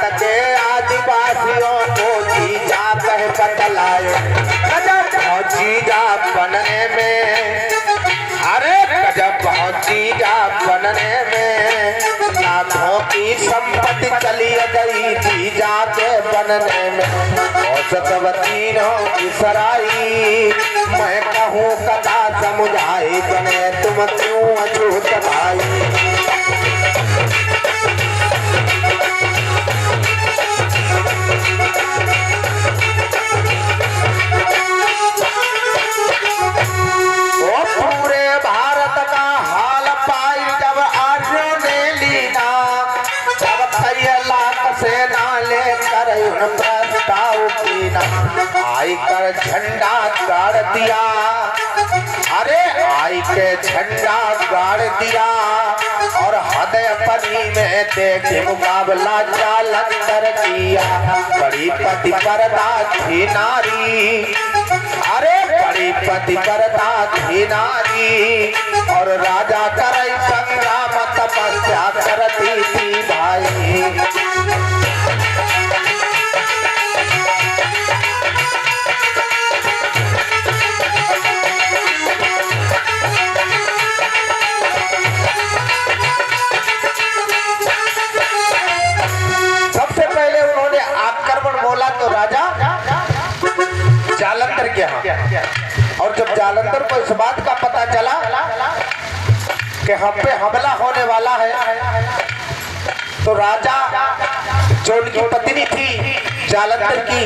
भारत के आदिवासियों को जीजा कह बतलाए। गजब जीजा बनने में, अरे गजब जीजा बनने में, लाखों की संपत्ति चली गई जीजा के बनने में। औसतवतीनों की सराई, मैं कहूँ कथा समुझाई, बने तुम क्यों अछूत भाई। पूरे भारत का हाल पाई जब आर्यों ने लीना, जब कई लाख सेना लेकर उन प्रस्ताव कीना, आई कर झंडा गाड़ दिया, अरे आई के झंडा गाड़ दिया, और हृदयपनी में देखे मुकाबला जालंधर किया। बड़ी पतिव्रता थी नारी, अरे बड़ी पतिव्रता थी नारी, और राजा करे संग्राम तपस्या करती थी भाई। सबसे पहले उन्होंने आक्रमण बोला तो राजा जालंधर के यहाँ, और जब जालंधर को इस बात का पता चला कि हम पे हमला होने वाला है, तो राजा जो उनकी पत्नी थी जालंधर की,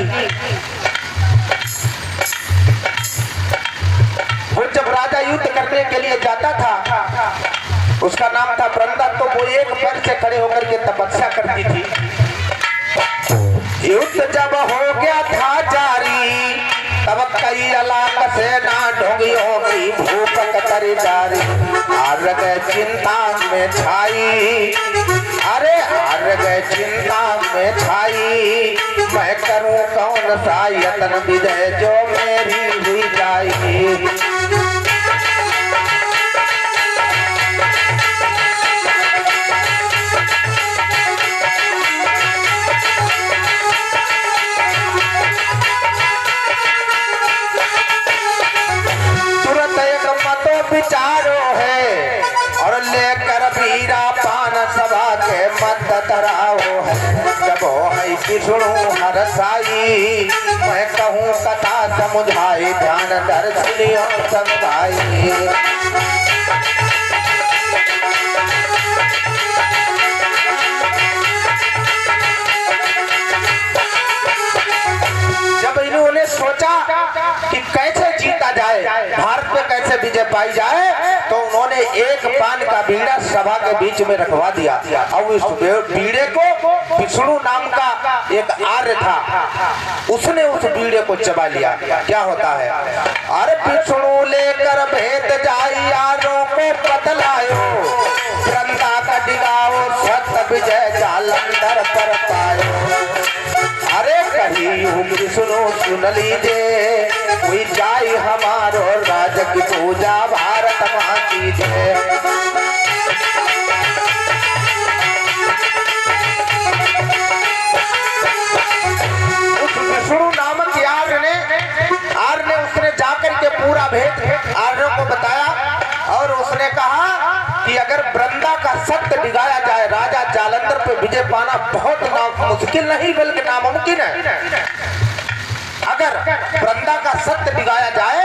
वो जब राजा युद्ध करने के लिए जाता था, उसका नाम था वृंदा, तो वो एक पैर से खड़े होकर के तपस्या करती थी। युद्ध जब हो गया था जारी, तब कई लाख सेना ढोंगियों की भूख कतरी जारी। आर्ग चिंता में छाई, अरे आर्ग चिंता में छाई, मैं करूं कौन सा यत्न विजय जो मेरी हुई जाएगी। विचारो है और लेकर वीरा पान सभा के मत तराओ है। जब हो है विष्णु हर साई, मैं कहूँ कथा समुझाई, ध्यान दर्शनियों समझाई। जब इन्होंने सोचा कि कैसे जीता जाए, भारत पे कैसे विजय पाई जाए, तो उन्होंने एक पान का बीड़ा सभा के बीच में रखवा दिया। और उस बीड़े को विष्णु नाम का एक आर्य था, उसने उस बीड़े को चबा लिया। क्या होता है, अरे विष्णु लेकर भेद जाई, यारों को बतलायो, वृंदा का डिगाओ, सत विजय जालंधर पर पायो। अरे कहीं सुनो सुन लीजिए, कोई जाई हमारो राज की पूजा, भारत माँ की जय। उस विष्णु नामक आर्य ने उसने जाकर के पूरा भेद आर्यों को बताया, और उसने कहा कि अगर वृंदा का सत्य दिखाया जाए, राजा जालंधर पे विजय पाना बहुत मुश्किल नहीं बल्कि नामुमकिन है। अगर वृंदा का सत्य दिखाया जाए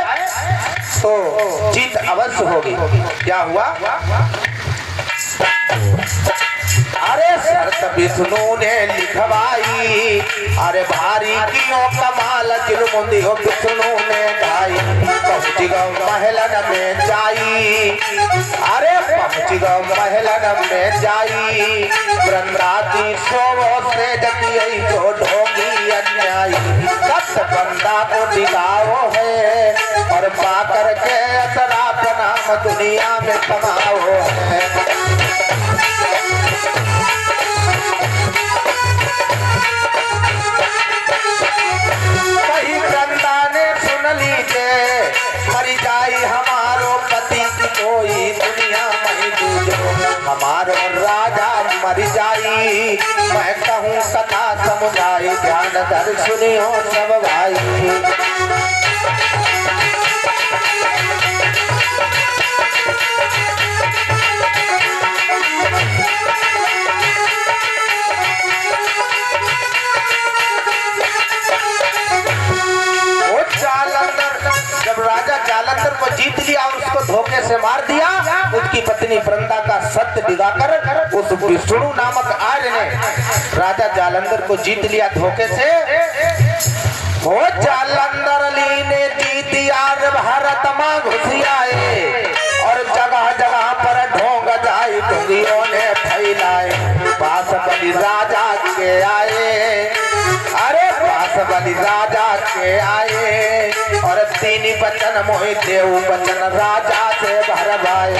तो जीत अवश्य होगी। क्या हुआ, अरे शर्त विष्णु ने लिखवाई, अरे भारी कियो कमाल जुल्मुंदियो विष्णु ने ढाई। पहुंच गो महलन में जाई, अरे पहुंच गो महलन में जाई, वृंदाती सोवो से जतियई जो ढोंगी अन्यायी। सत बंदा को दिखाओ है, और पाकर के असरा नाम दुनिया में कमाओ है। मरी जाई हमारो पति कोई दुनिया में दूजो, हमारो राजा मर जाई, मैं कहूँ कथा समुदाय ध्यान धर सुनियो सब भाई। जब राजा जालंधर को जीत लिया और उसको धोखे से मार दिया, उसकी पत्नी वृंदा का सत्य दिखाकर उस विष्णु नामक आर्य ने राजा जालंधर को जीत लिया धोखे से। वो जालंधर ली ने जीत यार भारत मां घुसियाए और जगह जगह पर ढोंग जाई ढोंगियों ने फैलाए। पास बलि राजा के आए, अरे पास बलि राजा के आए और तीन बचन मोहि देव बचन राजा से भरवाए।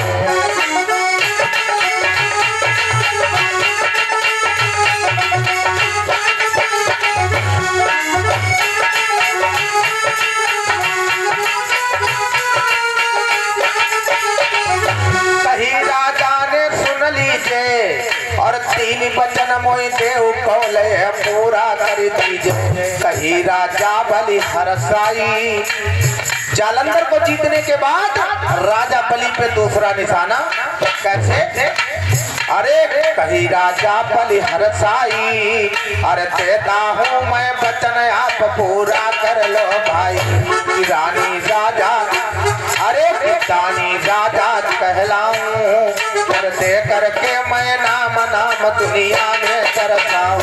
कहीं राजा ने सुन लीजिए और तीन बचन मोहि देव कौले पूरा कर दीजिए। कहीं राजा बलि हरसाई। जालंधर को जीतने के बाद राजा बलि पे दूसरा निशाना कैसे? अरे कहीं राजा बलि हरसाई, अरे देता हूँ मैं बचन आप पूरा कर लो भाई। रानी राजा, अरे रानी राजा कहलाऊं कर दे करके मैं नाम नाम दुनिया में करताऊं।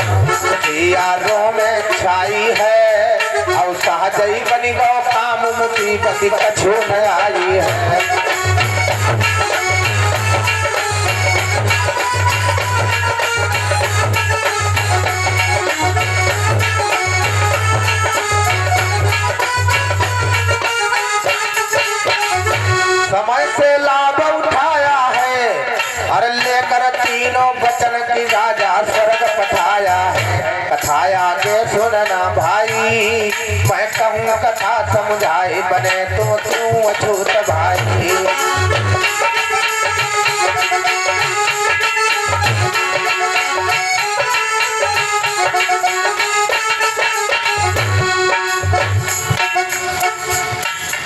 यारों में छाई है और सहजई बनी गो काम मुसीबत कछु न आई है। समय से लाभ उठाया है, अरे लेकर तीनों बचन की राजा स्वर्ग पठाया है। कथाया के सुनना भाई, मैं कहूँ कथा समझाए बने तो तू अछूत भाई।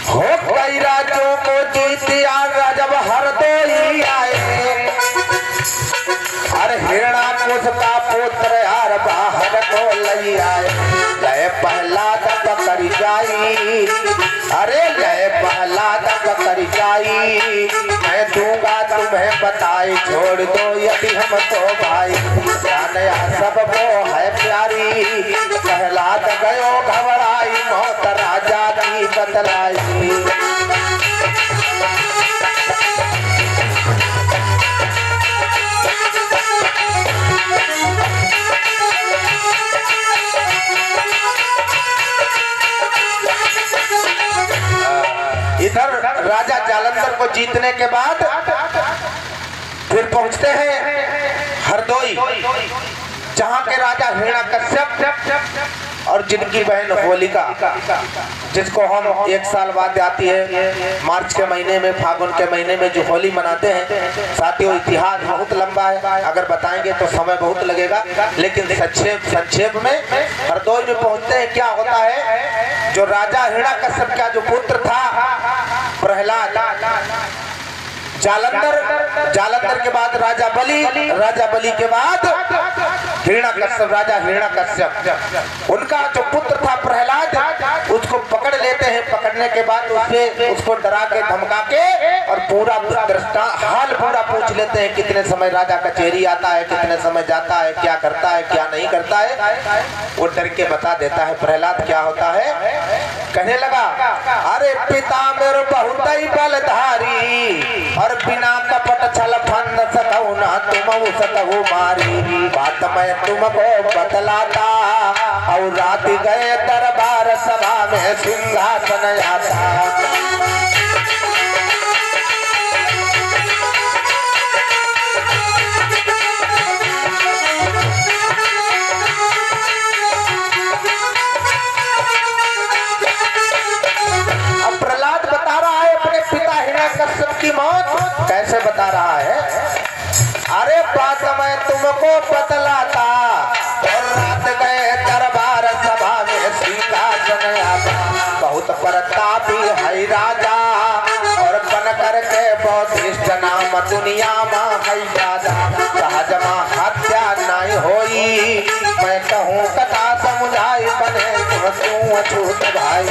हो कई राजों को जीतिया जब हरदोई आए, अरे हिरणाकुश का पुत्र यार बाहर को लई आए। लय प्रहलाद पकड़ जाई, अरे लय प्रहलाद पकड़ जाई। मैं दूंगा तुम्हें बताई, छोड़ दो यदि हम तो भाई। जानया सबको है प्यारी, प्रहलाद गयो घबराई मौत राजा की बतलाई। इधर राजा जालंधर को जीतने के बाद फिर पहुंचते हैं हरदोई, जहां के राजा हिरण्यकश्यप और जिनकी बहन होलिका, जिसको हम एक साल बाद आती है मार्च के महीने में, फागुन के महीने में जो होली मनाते हैं। साथियों इतिहास बहुत लंबा है, अगर बताएंगे तो समय बहुत लगेगा, लेकिन संक्षेप में हरदोई में पहुंचते हैं। क्या होता है, जो राजा हिरण्यकश्यप का जो पुत्र था प्रहलाद, जालंधर के बाद राजा बलि के बाद हिरण्यकश्यप, राजा हिरण्यकश्यप, उनका जो पुत्र था प्रहलाद, उसको पकड़ लेते हैं। पकड़ने के बाद उसको डरा के धमका के और पूरा हाल पूरा पूछ लेते हैं। कितने समय राजा कचहरी आता है, कितने समय जाता है, क्या करता है, क्या नहीं करता है, वो डर के बता देता है। प्रहलाद क्या होता है, कहने लगा, अरे पिता मेरे बहुत ही बलधारी और बिना कपट छल फंद सकऊ ना तुम सकऊ मारी। बात मैं तुमको बतलाता और रात गए दरबार सभा में सिंहासन आता। अब प्रहलाद बता रहा है अपने पिता हिरण्यकश्यप की मौत। कैसे बता रहा है, अरे बात मैं तुमको बतलाता और बहुत प्रतापी है राजा, और बन करके बौद्धिष्ट नाम दुनिया में है राजा। सहज में हत्या नहीं होई, मैं कहूँ कथा समुझाई, बने तुम क्यों अछूत भाई।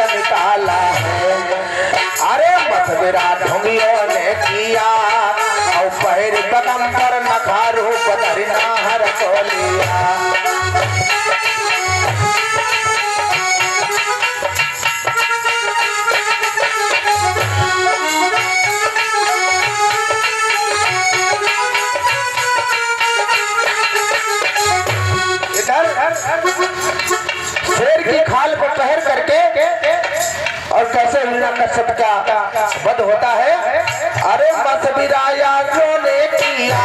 निकाला है, अरे मथुरा ढोंगियों ने किया, और पहर बगंबर नखारू पधरी नाहर को लिया। शेर की खाल को पहर करके और कैसे हिरण्यकश्यप का वध होता है। अरे मथुरा ने किया,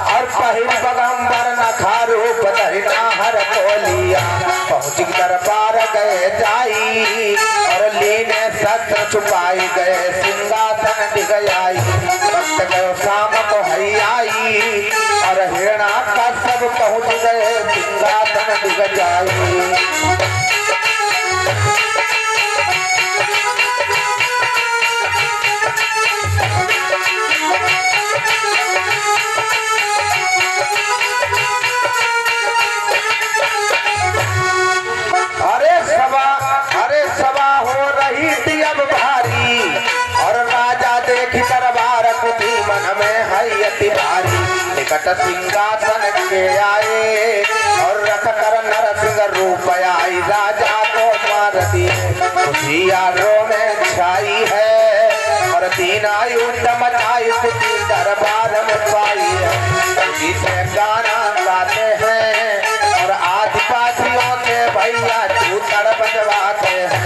और पहिर बगंबर नखारू पधरी नाहर को लिया। पहुंच दरबार गए जाई, और लीने सत्र छुपाई गए, सिंहासन डिग आई। वक्त गयो शाम को हई आई, और हिरण्यकश्यप पहुंच गए, सिंहासन डिग जाई। अरे सभा हो रही थी अब भारी, और राजा देखी दरबार कुटी मन में है अति भारी। निकट सिंहासन के आए, और रख कर नरसिंह रूप आई, राजा को मार दिए। खुशियारों में छाई है, और दीना युद्ध मचाई, कुटी दरबार में पाई है। कुटी से गाना गाते हैं, और आदिवासियों के भैया चूतर बजवाते हैं।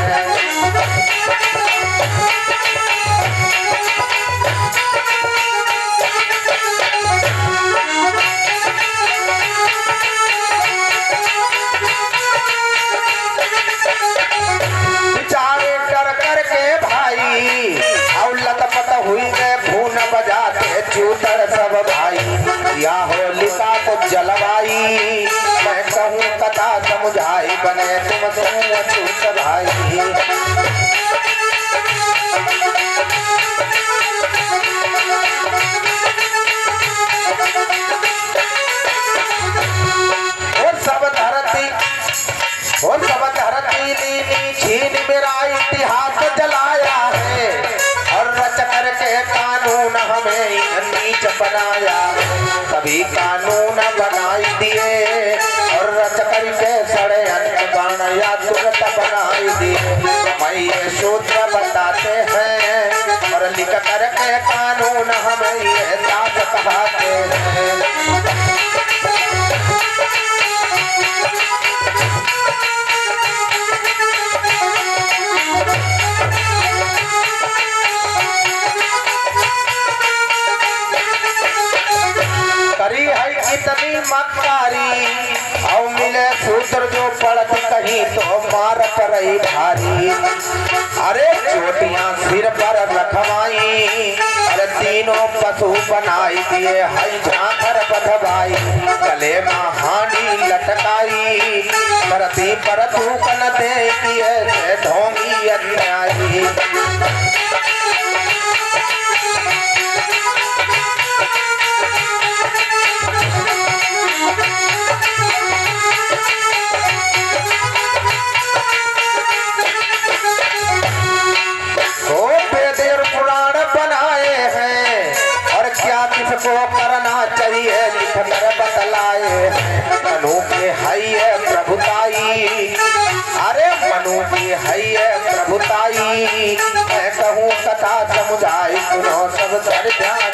बेचारे डर करके भाई, और लतपत हुई गए, भून बजाते चूतर सब भाई। या होलिका को जलवाई, मैं कहूँ कथा समुझाई, बने तुम क्यों अछूत भाई। सब धरती नीली छीन मेरा इतिहास जलाया है, और रच करके कानून हमें नीच बनाया। सभी कानून बनाई दिए, और रच करके सड़े अन्न बाण या तुरंत बनाई दिए। मैं ये सूत्र बताते हैं, और लिख करके कानून हमें ये दास कहते हैं। करी है कितनी मक्कारी, और मिले सूत्र जो पड़त कहीं तो मार पड़ई भारी। अरे चोटियां सिर पर रखवाई, अरे तीनों पशु बनाई दिए, हई झांकर बधवाई। गले में हांडी लटकाई, धरती पर थूकन दे दिए, ढोंगी अन्यायी। को करना चाहिए लिख कर बतलाए हैं। मनु के है प्रभुताई, अरे मनु की है प्रभुताई। मैं कहूँ कथा समुझाई सुनो सब सर ध्यान।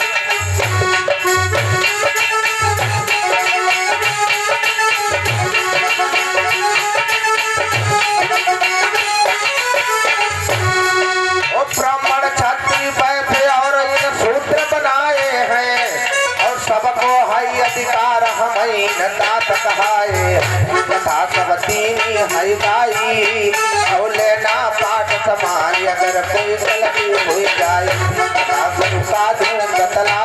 ब्राह्मण छात्री बैठे और इन सूत्र बनाए हैं, और अधिकार हमई न तात कहाए कथा सब तीनी है गाई और लेना पाठ समाज अगर कोई गलती हो जाए कथा गुरु का दूं बतला